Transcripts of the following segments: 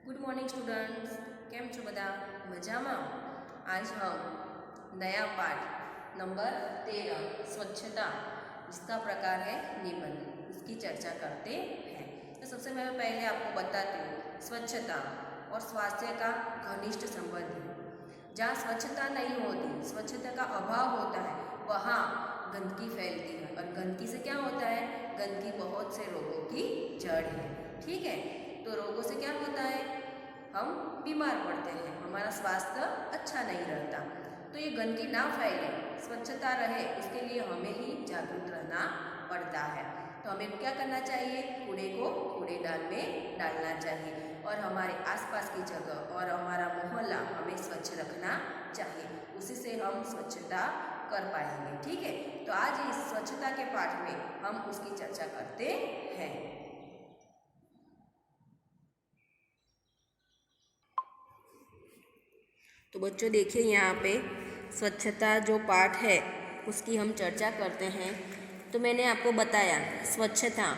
Good morning students. केम छो बदा मजामा। आज हम नया पाठ नंबर 13 स्वच्छता जिसका प्रकार है निबंध उसकी चर्चा करते हैं। तो सबसे पहले आपको बताती हूँ स्वच्छता और स्वास्थ्य का घनिष्ठ संबंध है। जहाँ स्वच्छता नहीं होती, स्वच्छता का अभाव होता है, वहाँ गंदगी फैलती है और गंदगी से क्या होता है, गंदगी बहुत से रोगों की जड़ है। ठीक है, तो रोगों से क्या होता है, हम बीमार पड़ते हैं, हमारा स्वास्थ्य अच्छा नहीं रहता। तो ये गंदगी ना फैले, स्वच्छता रहे, उसके लिए हमें ही जागरूक रहना पड़ता है। तो हमें क्या करना चाहिए, कूड़े को कूड़ेदान में डालना चाहिए और हमारे आसपास की जगह और हमारा मोहल्ला हमें स्वच्छ रखना चाहिए। उसी से हम स्वच्छता कर पाएंगे। ठीक है, तो आज इस स्वच्छता के पाठ में हम उसकी चर्चा करते हैं। तो बच्चों देखिए, यहाँ पे स्वच्छता जो पाठ है उसकी हम चर्चा करते हैं। तो मैंने आपको बताया स्वच्छता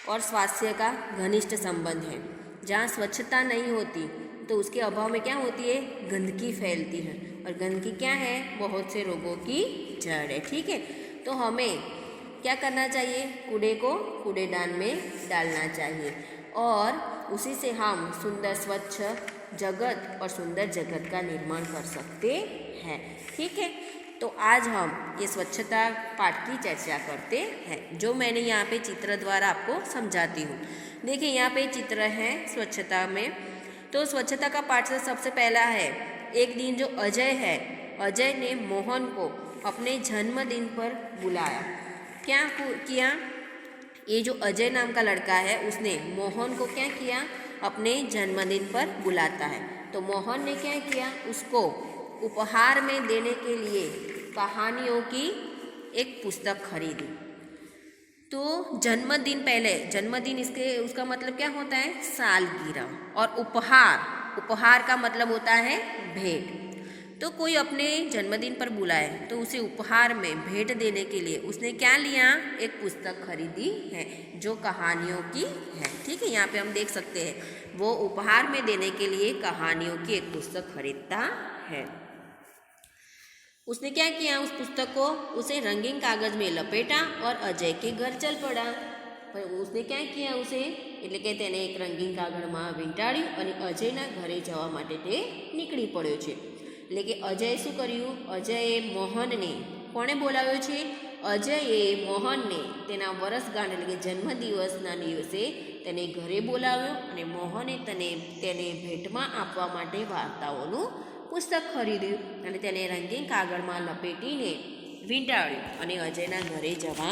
और स्वास्थ्य का घनिष्ठ संबंध है। जहाँ स्वच्छता नहीं होती तो उसके अभाव में क्या होती है, गंदगी फैलती है और गंदगी क्या है, बहुत से रोगों की जड़ है। ठीक है, तो हमें क्या करना चाहिए, कूड़े को कूड़ेदान में डालना चाहिए और उसी से हम सुंदर स्वच्छ जगत और सुंदर जगत का निर्माण कर सकते हैं। ठीक है, तो आज हम ये स्वच्छता पाठ की चर्चा करते हैं, जो मैंने यहाँ पे चित्र द्वारा आपको समझाती हूँ। देखिए यहाँ पे चित्र है स्वच्छता में। तो स्वच्छता का पाठ से सबसे पहला है, एक दिन जो अजय है, अजय ने मोहन को अपने जन्मदिन पर बुलाया। क्या किया, ये जो अजय नाम का लड़का है उसने मोहन को क्या किया, अपने जन्मदिन पर बुलाता है। तो मोहन ने क्या किया, उसको उपहार में देने के लिए कहानियों की एक पुस्तक खरीदी। तो जन्मदिन, पहले जन्मदिन इसके उसका मतलब क्या होता है, सालगिरह, और उपहार का मतलब होता है भेंट। तो कोई अपने जन्मदिन पर बुलाए तो उसे उपहार में भेंट देने के लिए उसने क्या लिया, एक पुस्तक खरीदी है जो कहानियों की है। ठीक है, यहाँ पे हम देख सकते हैं वो उपहार में देने के लिए कहानियों की एक पुस्तक खरीदता है। उसने क्या किया, उस पुस्तक को उसे रंगीन कागज में लपेटा और अजय के घर चल पड़ा। पर उसने क्या किया, उसे એટલે કે તેને એક રંગીન કાગળમાં વીંટાળ્યું અને અજયના ઘરે જવા માટે તે નીકળી પડ્યો છે। એટલે કે અજયે શું કર્યું, અજયે મોહનને, કોણે બોલાવ્યો છે, અજયે મોહનને તેના વર્ષગાંઠ એટલે કે જન્મદિવસના દિવસે તેને ઘરે બોલાવ્યો અને મોહને તેને ભેટમાં આપવા માટે વાર્તાઓનું પુસ્તક ખરીદ્યું અને તેને રંગીન કાગળમાં લપેટીને વીંટાળ્યું અને અજયના ઘરે જવા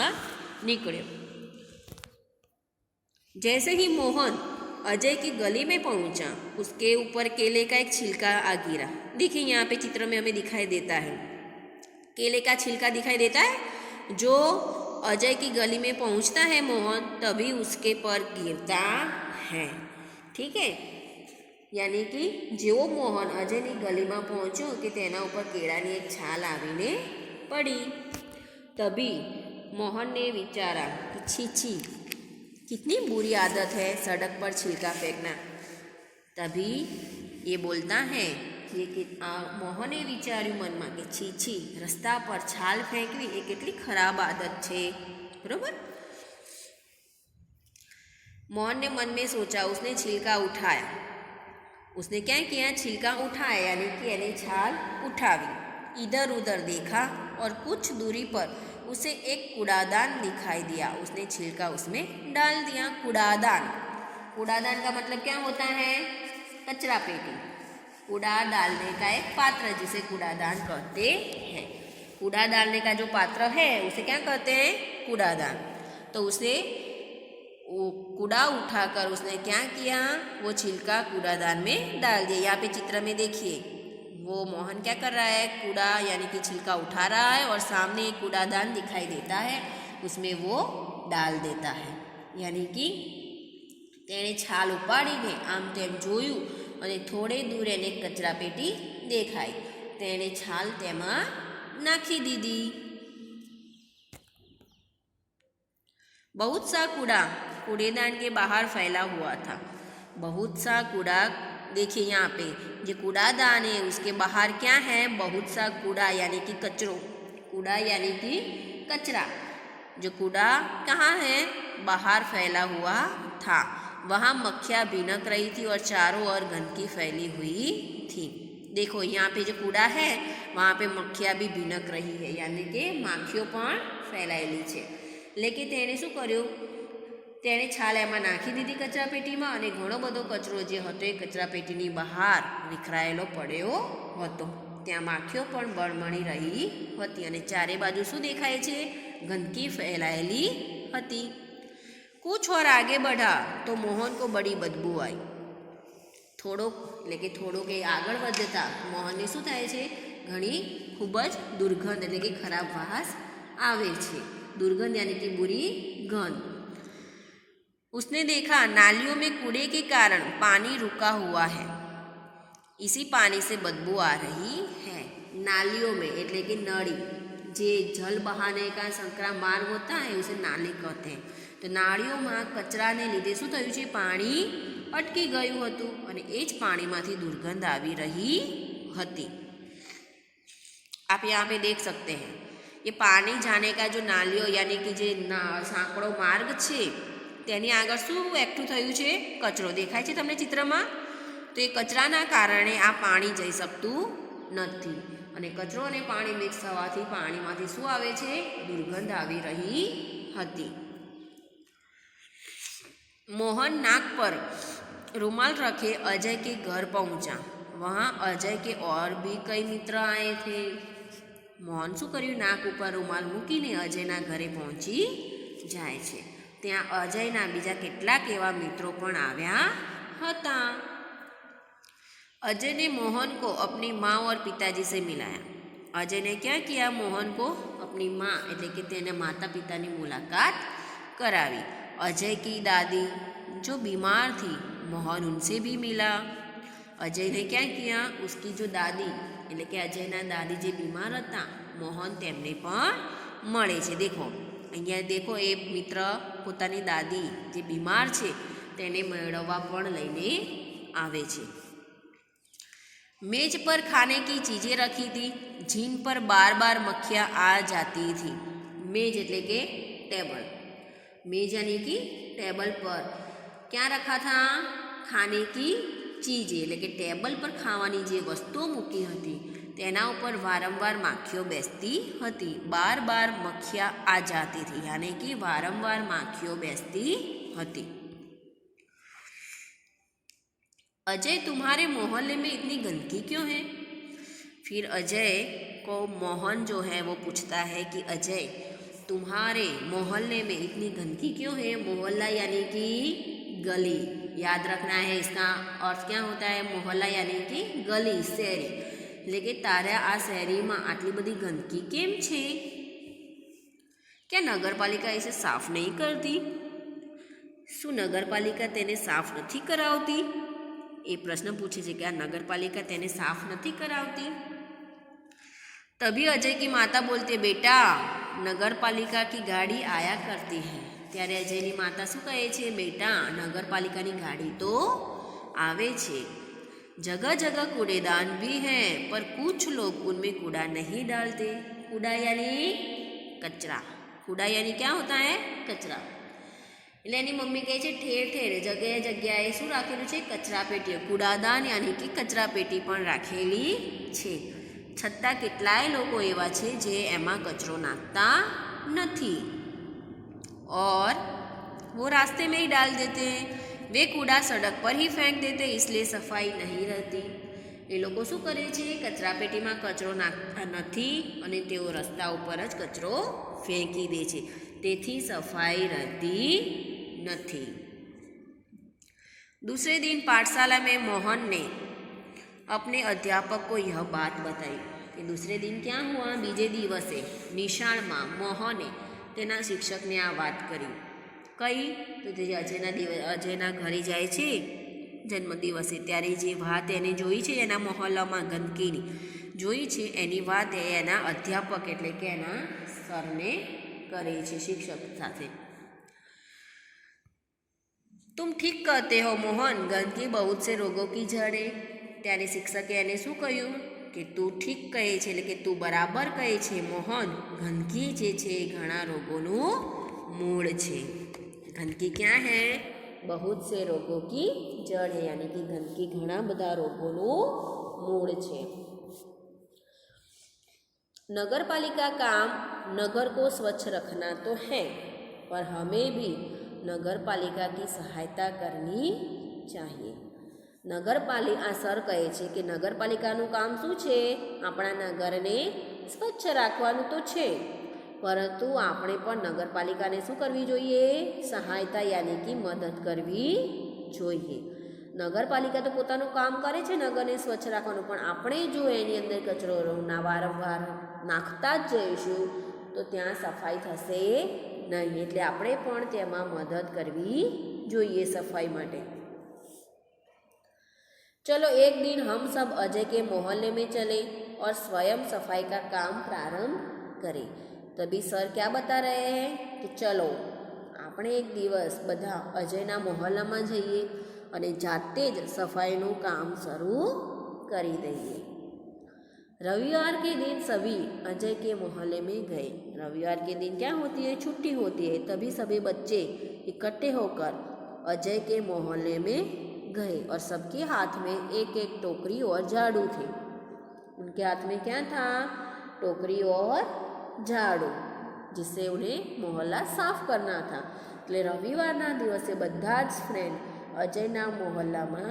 निकल्यो। जैसे ही मोहन अजय की गली में पहुंचा, उसके ऊपर केले का एक छिलका आ गिरा। देखिए यहाँ पे चित्र में हमें दिखाई देता है, केले का छिलका दिखाई देता है। जो अजय की गली में पहुंचता है मोहन, तभी उसके पर गिरता है। ठीक है, यानी कि जेवो मोहन अजयनी गली में पहुंचो कि तेना ऊपर केळानी एक छाल आवीने पड़ी। तभी मोहन ने विचारा कि छी छी, कितनी बुरी आदत है सड़क पर छिलका फेंकना। तभी ये बोलता है कि मोहने विचार्યું મનમાં કે छी छी, रस्ता पर छाल फेंकवी એ કેટલી खराब आदत છે, बरोबर। मोहन ने मन में सोचा, उसने छिलका उठाया। उसने क्या किया, छिलका उठाया यानी कि यानी छाल उठावी। इधर उधर देखा और कुछ दूरी पर उसे एक कूड़ादान दिखाई दिया। उसने छिलका उसमें डाल दिया। कूड़ादान का मतलब क्या होता है, कचरा पेटी। कूड़ा डालने का एक पात्र जिसे कूड़ादान कहते हैं। कूड़ा डालने का जो पात्र है उसे क्या कहते हैं, कूड़ादान। तो उसे वो कूड़ा उठाकर उसने क्या किया, वो छिलका कूड़ादान में डाल दिया। यहाँ पे चित्र में देखिए, वो मोहन क्या कर रहा है, कूड़ा यानी कि छिलका उठा रहा है और सामने एक कूड़ादान दिखाई देता है, उसमें वो डाल देता है। यानी कि तेणे छाल उपाड़ीने आम तेम जोयुं અને થોડે દૂર એને કચરા પેટી દેખાઈ, તેણે છાલ તેમાં નાખી દીધી। बहुत सा कूड़ा कूड़ेदान के बाहर फैला हुआ था। बहुत सा कूड़ा, देखिए यहाँ पे जो कूड़ादान है उसके बाहर क्या है, बहुत सा कूड़ा यानी कि कचरो, कूड़ा यानी कि कचरा। जो कूड़ा कहाँ है, बाहर फैला हुआ था। वहाँ मक्खियाँ भिनक रही थी और चारों ओर गंदगी फैली हुई थी। देखो यहाँ पे जो कूड़ा है वहाँ पे मक्खियाँ भी भिनक रही है, यानी कि માખીઓ પણ ફેલાયેલી છે। એટલે તેણે શું કર્યું, તેણે છાલ એમાં નાખી દીધી કચરાપેટીમાં અને ઘણો બધો કચરો જે હતો એ કચરાપેટીની બહાર વિખરાયેલો પડ્યો હતો। ત્યાં માખીઓ પણ બળમણી રહી હતી અને ચારે બાજુ શું દેખાય છે, ગંદકી ફેલાયેલી હતી। कुछ और आगे बढ़ा तो मोहन को बड़ी बदबू आई। થોડોક એટલે કે થોડોક એ આગળ વધતા મોહનને શું થાય છે, ઘણી ખૂબ જ દુર્ગંધ એટલે કે ખરાબ વાસ આવે છે। दुर्गंध यानी कि बुरी गंध। उसने देखा नालियों में कूड़े के कारण पानी रुका हुआ है, इसी पानी से बदबू आ रही है। नालियों में એટલે કે नली, જે जल बहाने का संकरा मार्ग होता है उसे नाली कहते हैं। तो नाળીઓમાં કચરાને લીધે શું થયું છે, પાણી અટકી ગયું હતું અને એ જ પાણીમાંથી दुर्गंध આવી રહી હતી। आप यहाँ पे देख सकते हैं ये पानी जाने का जो नालियों यानी कि जे સાંકડો માર્ગ છે તેની આગળ શું એકઠું થયું છે, કચરો દેખાય છે તમને ચિત્રમાં। તો એ કચરાના કારણે આ પાણી જઈ શકતું નથી અને કચરો અને પાણી મિક્સ થવાથી પાણીમાંથી શું આવે છે, दुर्गंध આવી રહી હતી। मोहन नाक पर रुमाल रखे अजय के घर पहुंचा। वहाँ अजय के और भी कई मित्र आए थे। मोहन શું કર્યું, નાક ઉપર રૂમાલ મૂકીને અજયના ઘરે પહોંચી જાય છે। ત્યાં અજયના બીજા કેટલાક એવા મિત્રો પણ આવ્યા હતા। अजय ने मोहन को अपनी माँ और पिताजी से मिलाया। अजय ने क्या किया, मोहन को अपनी माँ એટલે કે તેના માતા પિતાની મુલાકાત करावी। अजय की दादी जो बीमार थी, मोहन उनसे भी मिला। अजय ने क्या किया, उसकी जो दादी એટલે કે અજયના દાદી જે બીમાર હતા, મોહન તેમને પણ મળે છે। देखो અહીંયા देखो એ મિત્ર પોતાની દાદી જે બીમાર છે તેને મેળવવા પણ લઈને આવે છે। मेज पर खाने की चीज़ें रखी थी जिन पर बार बार मक्खियाँ आ जाती थी। मेज એટલે કે टेबल, मेज यानी कि टेबल पर क्या रखा था, खाने की चीज़ें એટલે કે ટેબલ પર ખાવાની જે વસ્તુઓ મૂકી હતી તેના ઉપર વારંવાર માખીઓ બેસતી હતી। બાર બાર મક્ખિયા આ જાતી थी यानी कि वारंवार माखियों बेसती હતી। अजय तुम्हारे मोहल्ले में इतनी गंदगी क्यों है? फिर अजय को मोहन जो है वो पूछता है कि अजय तुम्हारे मोहल्ले में इतनी गंदगी क्यों है। मोहल्ला यानी कि गली, याद रखना है इसका अर्थ क्या होता है, मोहल्ला यानी कि गली, शहरी। लेकिन तारा आ शहरी में आटली बड़ी गंदगी केम छे? क्या नगरपालिका इसे साफ नहीं करती? शू नगरपालिका तेने साफ नहीं करावती? ये प्रश्न पूछे छे कि आ नगरपालिका तेने साफ नहीं करावती। तभी अजय की माता बोलते, बेटा नगरपालिका की गाड़ी आया करती है। त्यारे अजयनी माता शू कहे छे, बेटा नगरपालिकानी गाड़ी तो आवे छे। जगह जगह कूड़ेदान भी हैं पर कुछ लोग उनमें कूड़ा नहीं डालते। कूड़ा यानी कचरा, कूड़ा यानी क्या होता है, कचरा। એટલે એની મમ્મી કહે છે ઠેર ઠેર જગ્યાએ જગ્યાએ શું રાખેલું છે, કચરાપેટીઓ, કૂડાદાન યાની કે કચરાપેટી પણ રાખેલી છે। છતાં કેટલાય લોકો એવા છે જે એમાં કચરો નાખતા નથી और वो रास्ते में ही डाल देते हैं। वे कूड़ा सड़क पर ही फेंक देते, इसलिए सफाई नहीं रहती। એ લોકો શું કરે છે, કચરાપેટીમાં કચરો નાખતા નથી અને તેઓ રસ્તા ઉપર જ કચરો ફેંકી દે છે, તેથી સફાઈ રહેતી નથી। दूसरे दिन पाठशाला में मोहन ने अपने अध्यापक को यह बात बताई कि दूसरे दिन क्या हुआ, बीजे दिवसे निशाळमां मोहने तेना शिक्षकने आ बात करी। कई तो ते अजयना घरे जाए छे जन्मदिवसे त्यारे जे वात एने जोई छे एना मोहल्लामां गंदकीनी जोई छे एनी वात एना अध्यापक एटले के एना सरने करे छे, शिक्षक साथे। तुम ठीक कहते हो मोहन, गंदगी बहुत से रोगों की जड़ है। ત્યારે શિક્ષકે એને શું કહ્યું કે તું ઠીક કહે છે, એટલે કે તું બરાબર કહે છે મોહન, ગંદકી જે છે એ ઘણા રોગોનું મૂળ છે. ગંદકી ક્યાં હૈ? बहुत से रोगों की जड़ है, यानी कि गंदगी घना बधा रोगों मूल है. नगर पालिका काम नगर को स्वच्छ रखना तो है, पर हमें भी नगर पालिका की सहायता करनी चाहिए. नगरपालिका सर कहे छे कि नगरपालिकानुं काम शुं छे? आपणा नगरने स्वच्छ राखवानुं तो छे, परंतु આપણે પણ નગરપાલિકાને શું કરવી જોઈએ? સહાયતા યાની કે મદદ કરવી જોઈએ. નગરપાલિકા તો પોતાનું કામ કરે છે નગરને સ્વચ્છ રાખવાનું, પણ આપણે જો એની અંદર કચરો વારંવાર નાખતા જ જઈશું તો ત્યાં સફાઈ થશે નહીં. એટલે આપણે પણ તેમાં મદદ કરવી જોઈએ સફાઈ માટે. चलो एक दिन हम सब अजय के मोहल्ले में चले और स्वयं सफाई का काम प्रारंभ करें. तभी सर क्या बता रहे हैं कि चलो આપણે એક દિવસ બધા અજયના મોહલ્લામાં જઈએ અને જાતે જ સફાઈનું કામ શરૂ કરી દઈએ. रविवार के दिन सभी अजय के मोहल्ले में गए. रविवार के दिन क्या होती है? छुट्टी होती है. तभी सभी बच्चे इकट्ठे होकर अजय के मोहल्ले में गए और सबके हाथ में एक एक टोकरी और झाड़ू थे. उनके हाथ में क्या था? टोकरी और झाड़ू, जिससे उन्हें मोहल्ला साफ करना था. એટલે રવિવારના દિવસે બધા જ ફ્રેન્ડ અજયના મોહલ્લામાં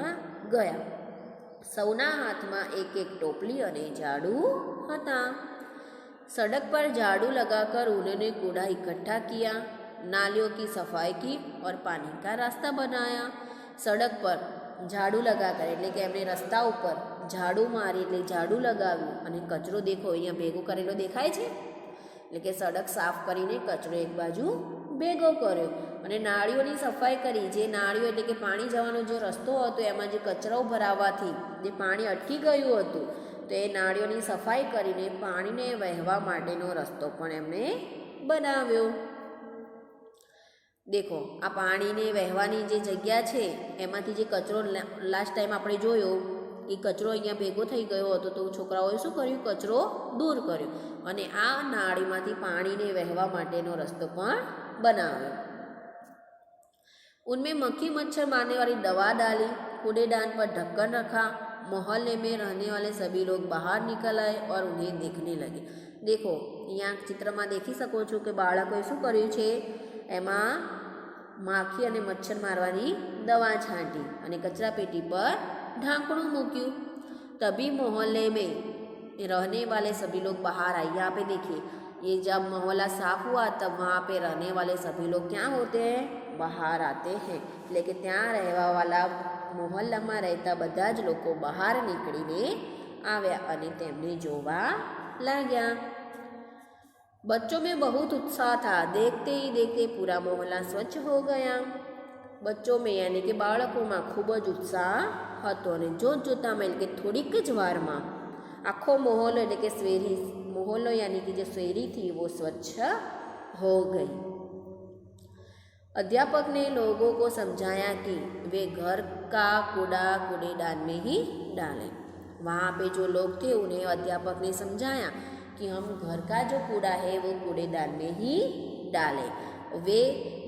ગયા. સૌના હાથમાં એક એક ટોપલી અને ઝાડુ હતા. सड़क पर झाड़ू लगाकर उन्होंने कूड़ा इकट्ठा किया, नालियों की सफाई की और पानी का रास्ता बनाया. सड़क पर झाड़ू लगाकर એટલે કે એમણે રસ્તા ઉપર ઝાડુ મારી એટલે ઝાડુ લગાવ્યું અને કચરો દેખો અહીંયા ભેગો કરેલો દેખાય છે. એટલે કે સડક સાફ કરીને કચરો એક બાજુ ભેગો કર્યો અને નાળીઓની સફાઈ કરી. જે નાળીઓ એટલે કે પાણી જવાનો જે રસ્તો હતો એમાં જે કચરો ભરાવાથી જે પાણી અટકી ગયું હતું તો એ નાળીઓની સફાઈ કરીને પાણીને વહેવા માટેનો રસ્તો પણ એમણે બનાવ્યો. देखो आ पानी ने वहवानी जे जग्या छे एमांथी जे कचरो लास्ट टाइम आपणे जोयो कि कचरो अहींया भेगो थई गयो हतो तो छोकराओए शुं कर्युं? कचरो दूर कर्यो अने आ नाळीमांथी पाणीने वहेवा माटेनो रस्तो पण बनाव्यो. उनमें मक्खी मच्छर मारने वाली दवा डाली. कूड़ेदान पर ढक्कन रखा. मोहल्ले में रहने वाले सभी लोग बाहर निकल आए और उन्हें देखने लगे. देखो अहींया चित्रमां देखी शको छो कि बाळकोए शुं कर्युं छे? एमां माखी अने मच्छर मारवानी दवा छांटी अने कचरा पेटी पर ढांकणुं मूक्युं. तभी मोहल्ले में रहने वाले सभी लोग बाहर आए. यहाँ पे देखिए ये जब मोहल्ला साफ हुआ तब वहाँ पे रहने वाले सभी लोग क्या होते हैं? बाहर आते हैं. એટલે કે ત્યાં રહેવાવાળા મોહલ્લામાં રહેતા બધા જ લોકો બહાર નીકળીને આવ્યા અને તેમને જોવા लाग्या. बच्चों में बहुत उत्साह था. देखते ही देखते पूरा मोहल्ला स्वच्छ हो गया. बच्चों में यानी कि बाळकों में खूब ज उत्साह हतो अने जोतामां એટલે કે થોડીક જ વારમાં આખો મોહલ્લો એટલે કે શેરી मोहल्लो यानी कि जो शहरी थी वो स्वच्छ हो गई. अध्यापक ने लोगों को समझाया कि वे घर का कूड़ा कूड़ेदान में ही डालें. वहाँ पे जो लोग थे उन्हें अध्यापक ने समझाया कि हम घर का जो कूड़ा है वो कूड़ेदान में ही डालें. वे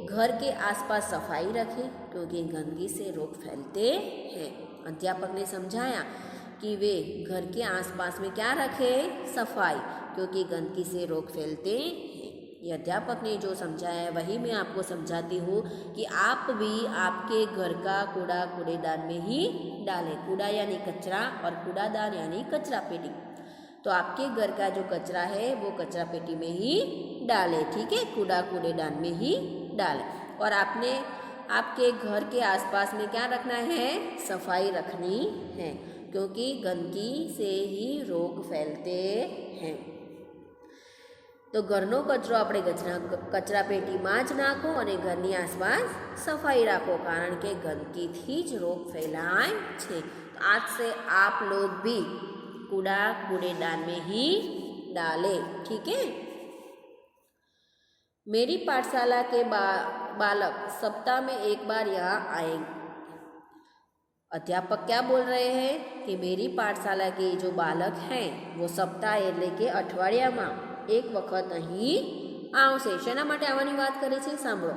घर के आसपास सफाई रखें क्योंकि गंदगी से रोग फैलते हैं. अध्यापक ने समझाया कि वे घर के आसपास में क्या रखें? सफाई, क्योंकि गंदगी से रोग फैलते हैं. ये अध्यापक ने जो समझाया है वही मैं आपको समझाती हूँ कि आप भी आपके घर का कूड़ा कूड़ेदान में ही डालें. कूड़ा यानी कचरा और कूड़ादान यानी कचरा पेटी. तो आपके घर का जो कचरा है वो कचरा पेटी में ही डालें. ठीक है, कूड़ा कूड़ेदान में ही डालें. और आपने आपके घर के आसपास में क्या रखना है? सफाई रखनी है, क्योंकि गंदगी से ही रोग फैलते हैं. तो घरनो कचरो आपणे कचरा पेटीमां ज नाखो अने घरनी आसपास सफाई राखो, कारण के गंदकीथी ज रोग फैलाय छे. आज से आप लोग भी कूड़ा कूड़ेदान में ही डालें. ठीक है. मेरी पाठशाला के बालक सप्ताह में एक बार यहाँ आएंगे। अध्यापक क्या बोल रहे हैं कि मेरी पाठशाला के जो बालक हैं वो सप्ताह એટલે કે અઠવાડિયામાં એક વખત અહીં આવશે। શેના માટે આવવાની વાત કરે છે સાંભળો।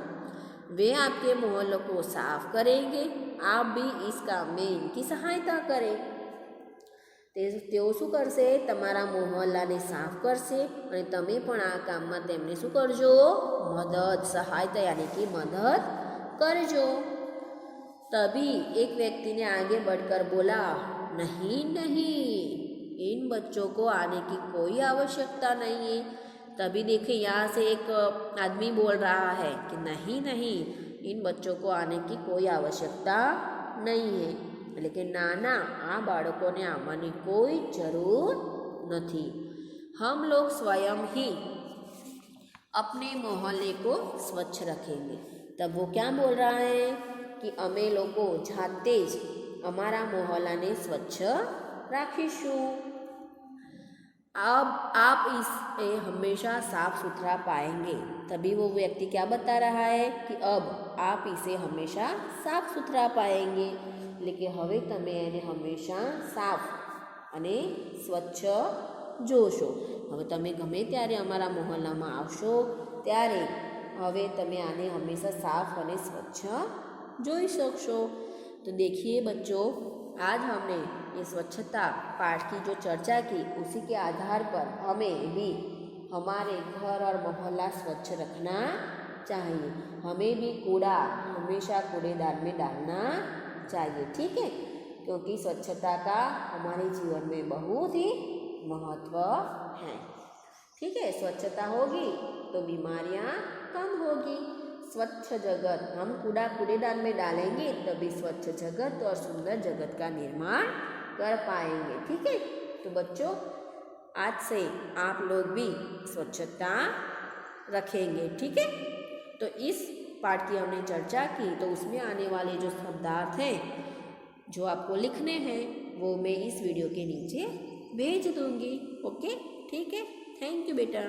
वे आपके मोहल्ले को साफ करेंगे, आप भी इस काम में इनकी सहायता करें। તેઓ શું કરશે? તમારા મોહલ્લાને સાફ કરશે અને તમે પણ આ કામમાં તેમને શું કરજો? મદદ, સહાયતા यानी कि मदद करजो। तभी एक व्यक्ति ने आगे बढ़कर बोला, नहीं नहीं, इन बच्चों को आने की कोई आवश्यकता नहीं है। तभी देखिए यहाँ से एक आदमी बोल रहा है कि नहीं नहीं, इन बच्चों को आने की कोई आवश्यकता नहीं है। लेकिन नाना आ बाળકો ने आने कोई जरूर नहीं, हम लोग स्वयं ही अपने मोहल्ले को स्वच्छ रखेंगे। तब वो क्या बोल रहा है कि अमे लोग जाते ज अमारा मोहल्ला ने स्वच्छ राखीशू। अब आप इसे हमेशा साफ सुथरा पाएंगे। तभी वो व्यक्ति क्या बता रहा है कि अब आप इसे हमेशा साफ सुथरा पाएंगे, लेकिन हवे तमे एने हमेशा साफ अने स्वच्छ जोशो। हवे तमे गमे त्यारे अमारा मोहल्लामां आवशो त्यारे हवे तमे आने हमेशा साफ अने स्वच्छ जोई सकशो। तो देखिए बच्चों, आज हमने ये स्वच्छता पाठ की जो चर्चा की, उसी के आधार पर हमें भी हमारे घर और मोहल्ला स्वच्छ रखना चाहिए। हमें भी कूड़ा हमेशा कूड़ेदान में डालना चाहिए, ठीक है, क्योंकि स्वच्छता का हमारे जीवन में बहुत ही महत्व है। ठीक है, स्वच्छता होगी तो बीमारियां कम होगी। स्वच्छ जगत, हम कूड़ा कूड़ेदान में डालेंगे तभी स्वच्छ जगत और सुंदर जगत का निर्माण कर पाएंगे। ठीक है, तो बच्चों आज से आप लोग भी स्वच्छता रखेंगे। ठीक है, तो इस पाठ की हमने चर्चा की, तो उसमें आने वाले जो शब्दार्थ हैं जो आपको लिखने हैं वो मैं इस वीडियो के नीचे भेज दूंगी। ओके, ठीक है, थैंक यू बेटा।